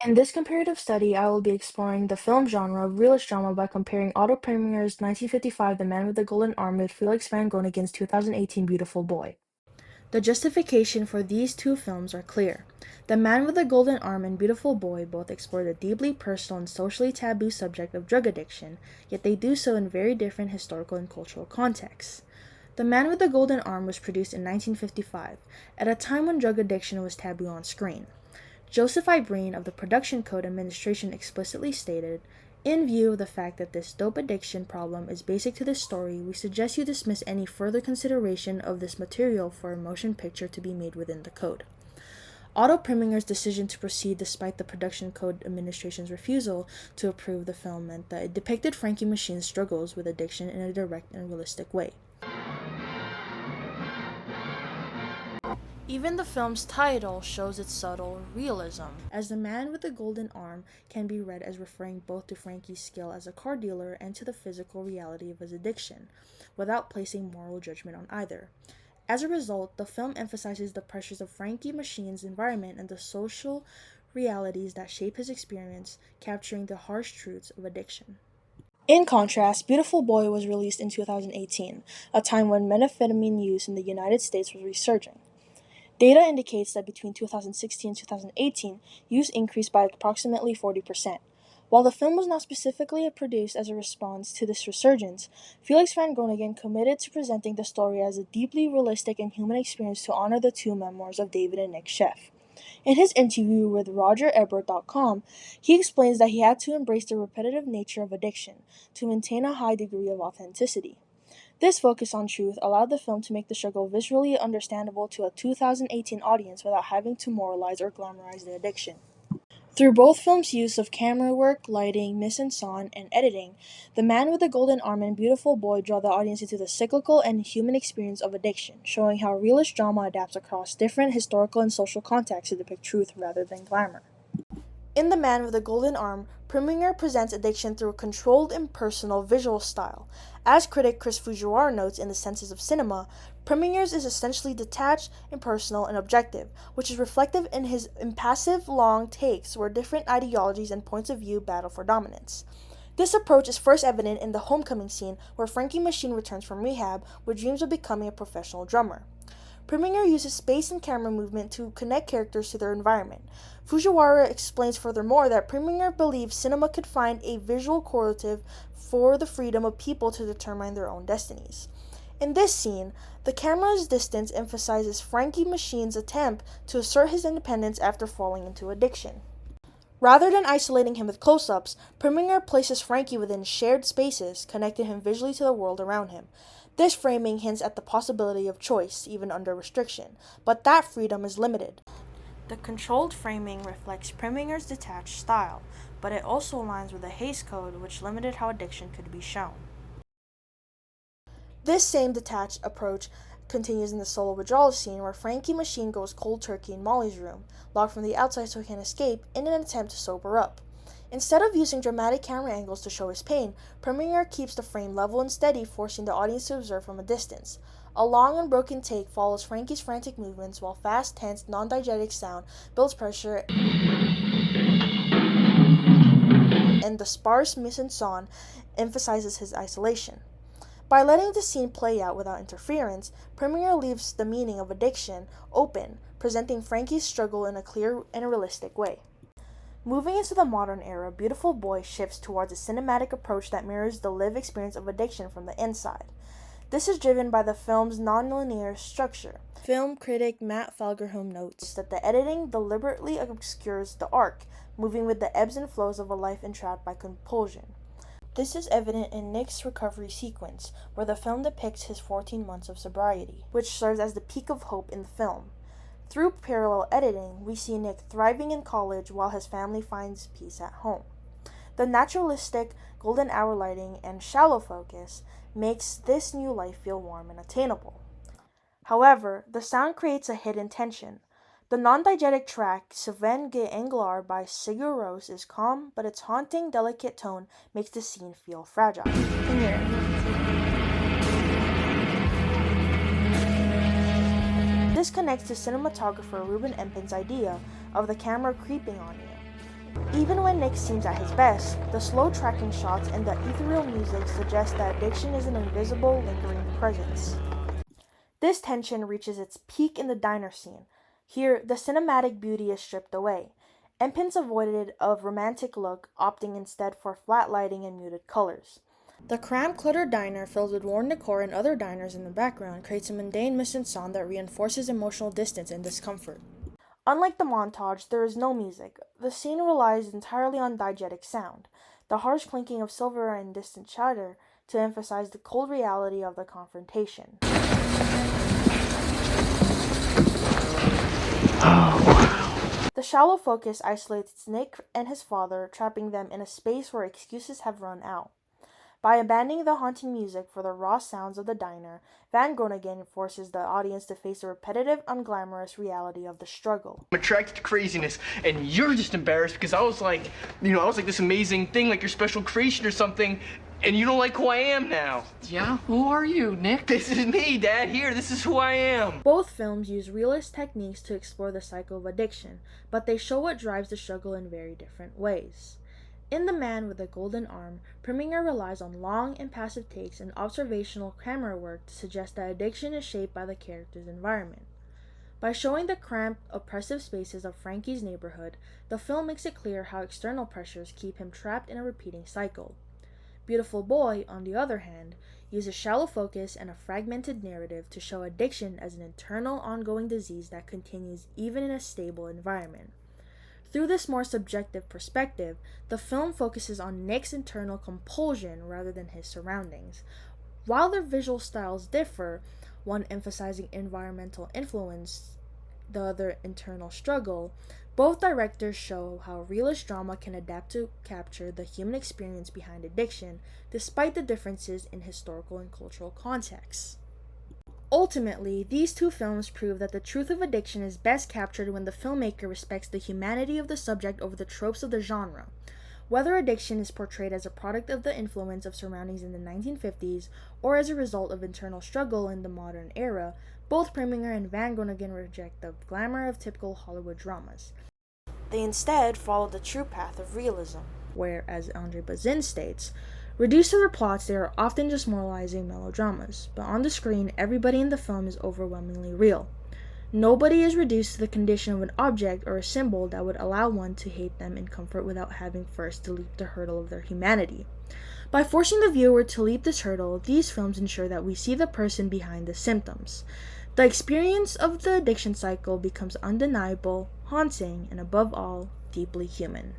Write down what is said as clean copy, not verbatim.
In this comparative study, I will be exploring the film genre of realist drama by comparing Otto Preminger's 1955 The Man with the Golden Arm with Felix Van Groningen's 2018 Beautiful Boy. The justification for these two films are clear. The Man with the Golden Arm and Beautiful Boy both explore the deeply personal and socially taboo subject of drug addiction, yet they do so in very different historical and cultural contexts. The Man with the Golden Arm was produced in 1955, at a time when drug addiction was taboo on screen. Joseph I. Breen of the Production Code Administration explicitly stated, "In view of the fact that this dope addiction problem is basic to this story, we suggest you dismiss any further consideration of this material for a motion picture to be made within the code." Otto Preminger's decision to proceed despite the Production Code Administration's refusal to approve the film meant that it depicted Frankie Machine's struggles with addiction in a direct and realistic way. Even the film's title shows its subtle realism, as The Man with the Golden Arm can be read as referring both to Frankie's skill as a car dealer and to the physical reality of his addiction, without placing moral judgment on either. As a result, the film emphasizes the pressures of Frankie Machine's environment and the social realities that shape his experience, capturing the harsh truths of addiction. In contrast, Beautiful Boy was released in 2018, a time when methamphetamine use in the United States was resurging. Data indicates that between 2016 and 2018, use increased by approximately 40%. While the film was not specifically produced as a response to this resurgence, Felix Van Groningen committed to presenting the story as a deeply realistic and human experience to honor the two memoirs of David and Nick Sheff. In his interview with RogerEbert.com, he explains that he had to embrace the repetitive nature of addiction to maintain a high degree of authenticity. This focus on truth allowed the film to make the struggle visually understandable to a 2018 audience without having to moralize or glamorize the addiction. Through both films' use of camera work, lighting, mise-en-scène, and editing, The Man with the Golden Arm and Beautiful Boy draw the audience into the cyclical and human experience of addiction, showing how realist drama adapts across different historical and social contexts to depict truth rather than glamour. In The Man with the Golden Arm, Preminger presents addiction through a controlled, impersonal visual style. As critic Chris Fujiwara notes in The Senses of Cinema, Preminger's is essentially detached, impersonal, and objective, which is reflective in his impassive, long takes where different ideologies and points of view battle for dominance. This approach is first evident in the homecoming scene where Frankie Machine returns from rehab with dreams of becoming a professional drummer. Preminger uses space and camera movement to connect characters to their environment. Fujiwara explains furthermore that Preminger believes cinema could find a visual correlative for the freedom of people to determine their own destinies. In this scene, the camera's distance emphasizes Frankie Machine's attempt to assert his independence after falling into addiction. Rather than isolating him with close-ups, Preminger places Frankie within shared spaces, connecting him visually to the world around him. This framing hints at the possibility of choice, even under restriction, but that freedom is limited. The controlled framing reflects Preminger's detached style, but it also aligns with the Hays Code, which limited how addiction could be shown. This same detached approach continues in the solo withdrawal scene where Frankie Machine goes cold turkey in Molly's room, locked from the outside so he can escape, in an attempt to sober up. Instead of using dramatic camera angles to show his pain, Preminger keeps the frame level and steady, forcing the audience to observe from a distance. A long, unbroken take follows Frankie's frantic movements, while fast, tense, non-diegetic sound builds pressure, and the sparse mise-en-scène emphasizes his isolation. By letting the scene play out without interference, Preminger leaves the meaning of addiction open, presenting Frankie's struggle in a clear and realistic way. Moving into the modern era, Beautiful Boy shifts towards a cinematic approach that mirrors the lived experience of addiction from the inside. This is driven by the film's non-linear structure. Film critic Matt Falgerholm notes that the editing deliberately obscures the arc, moving with the ebbs and flows of a life entrapped by compulsion. This is evident in Nick's recovery sequence, where the film depicts his 14 months of sobriety, which serves as the peak of hope in the film. Through parallel editing, we see Nick thriving in college while his family finds peace at home. The naturalistic golden hour lighting and shallow focus makes this new life feel warm and attainable. However, the sound creates a hidden tension. The non-diegetic track Sven Ge Englar by Sigur Rós is calm, but its haunting, delicate tone makes the scene feel fragile. This connects to cinematographer Ruben Empin's idea of the camera creeping on you. Even when Nick seems at his best, the slow tracking shots and the ethereal music suggest that addiction is an invisible, lingering presence. This tension reaches its peak in the diner scene. Here, the cinematic beauty is stripped away. Empins avoided a romantic look, opting instead for flat lighting and muted colors. The cramped, cluttered diner, filled with worn decor and other diners in the background, creates a mundane mise-en-scène that reinforces emotional distance and discomfort. Unlike the montage, there is no music. The scene relies entirely on diegetic sound, the harsh clinking of silverware and distant chatter, to emphasize the cold reality of the confrontation. The shallow focus isolates Nick and his father, trapping them in a space where excuses have run out. By abandoning the haunting music for the raw sounds of the diner, Van Groningen forces the audience to face the repetitive, unglamorous reality of the struggle. I'm attracted to craziness, and you're just embarrassed because I was like this amazing thing, like your special creation or something, and you don't like who I am now. Yeah? Who are you, Nick? This is me, Dad. Here, this is who I am. Both films use realist techniques to explore the cycle of addiction, but they show what drives the struggle in very different ways. In The Man with the Golden Arm, Preminger relies on long, impassive takes and observational camera work to suggest that addiction is shaped by the character's environment. By showing the cramped, oppressive spaces of Frankie's neighborhood, the film makes it clear how external pressures keep him trapped in a repeating cycle. Beautiful Boy, on the other hand, uses shallow focus and a fragmented narrative to show addiction as an internal, ongoing disease that continues even in a stable environment. Through this more subjective perspective, the film focuses on Nick's internal compulsion rather than his surroundings. While their visual styles differ, one emphasizing environmental influence, the other internal struggle, both directors show how realist drama can adapt to capture the human experience behind addiction, despite the differences in historical and cultural contexts. Ultimately, these two films prove that the truth of addiction is best captured when the filmmaker respects the humanity of the subject over the tropes of the genre. Whether addiction is portrayed as a product of the influence of surroundings in the 1950s or as a result of internal struggle in the modern era, both Preminger and Van Groningen reject the glamour of typical Hollywood dramas. They instead follow the true path of realism, where, as Andre Bazin states, reduced to their plots, they are often just moralizing melodramas, but on the screen, everybody in the film is overwhelmingly real. Nobody is reduced to the condition of an object or a symbol that would allow one to hate them in comfort without having first to leap the hurdle of their humanity. By forcing the viewer to leap this hurdle, these films ensure that we see the person behind the symptoms. The experience of the addiction cycle becomes undeniable, haunting, and above all, deeply human.